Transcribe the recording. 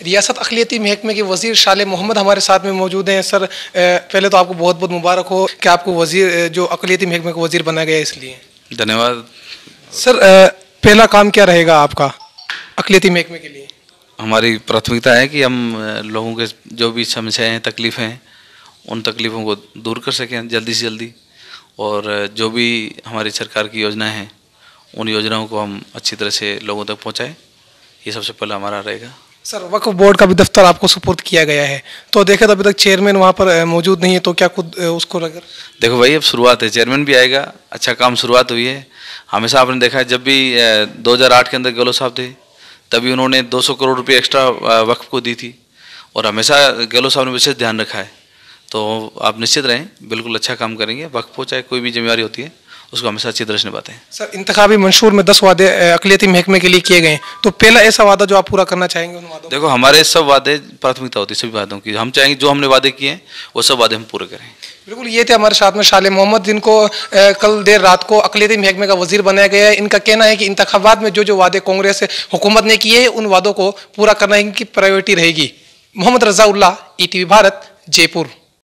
रियासत अक़लियती महकमे के वज़ीर शाले मोहम्मद हमारे साथ में मौजूद हैं। सर, पहले तो आपको बहुत बहुत मुबारक हो कि आपको वज़ीर जो अक़लियती महकमे का वज़ीर बना गया, इसलिए धन्यवाद। सर, पहला काम क्या रहेगा आपका अक़लियती महकमे के लिए? हमारी प्राथमिकता है कि हम लोगों के जो भी समस्याएं हैं, तकलीफ़ें हैं, उन तकलीफ़ों को दूर कर सकें जल्दी से जल्दी, और जो भी हमारी सरकार की योजनाएं हैं उन योजनाओं को हम अच्छी तरह से लोगों तक पहुंचाएं। ये सबसे पहला हमारा रहेगा। सर, वक्फ बोर्ड का भी दफ्तर आपको सुपुर्द किया गया है, तो देखें तो अभी तक चेयरमैन वहाँ पर मौजूद नहीं है, तो क्या खुद उसको अगर देखो भाई, अब शुरुआत है, चेयरमैन भी आएगा, अच्छा काम शुरुआत हुई है। हमेशा आपने देखा है, जब भी 2008 के अंदर गहलोत साहब थे तभी उन्होंने 200 करोड़ रुपये एक्स्ट्रा वक्फ को दी थी, और हमेशा गहलोत साहब ने विशेष ध्यान रखा है। तो आप निश्चित रहें, बिल्कुल अच्छा काम करेंगे। वक्फ को चाहे कोई भी जिम्मेवारी होती है उसको हमेशा अच्छी तरह से निभाते हैं। सर, इंतखाबी मंशूर में 10 वादे अक़लियती महकमे के लिए किए गए, तो पहला ऐसा वादा जो आप पूरा करना चाहेंगे उन वादों? देखो, हमारे सब वादे प्राथमिकता होती है, सभी वादों की हम चाहेंगे जो हमने वादे किए हैं वो सब वादे हम पूरे करें। बिल्कुल, ये थे हमारे साथ में शाले मोहम्मद, जिनको कल देर रात को अक़लियती महकमे का वज़ीर बनाया गया है। इनका कहना है कि इंतखाबात में जो जो वादे कांग्रेस हुकूमत ने किए हैं उन वादों को पूरा करना इनकी प्रायोरिटी रहेगी। मोहम्मद रज़ा उल्लाह, ETV भारत, जयपुर।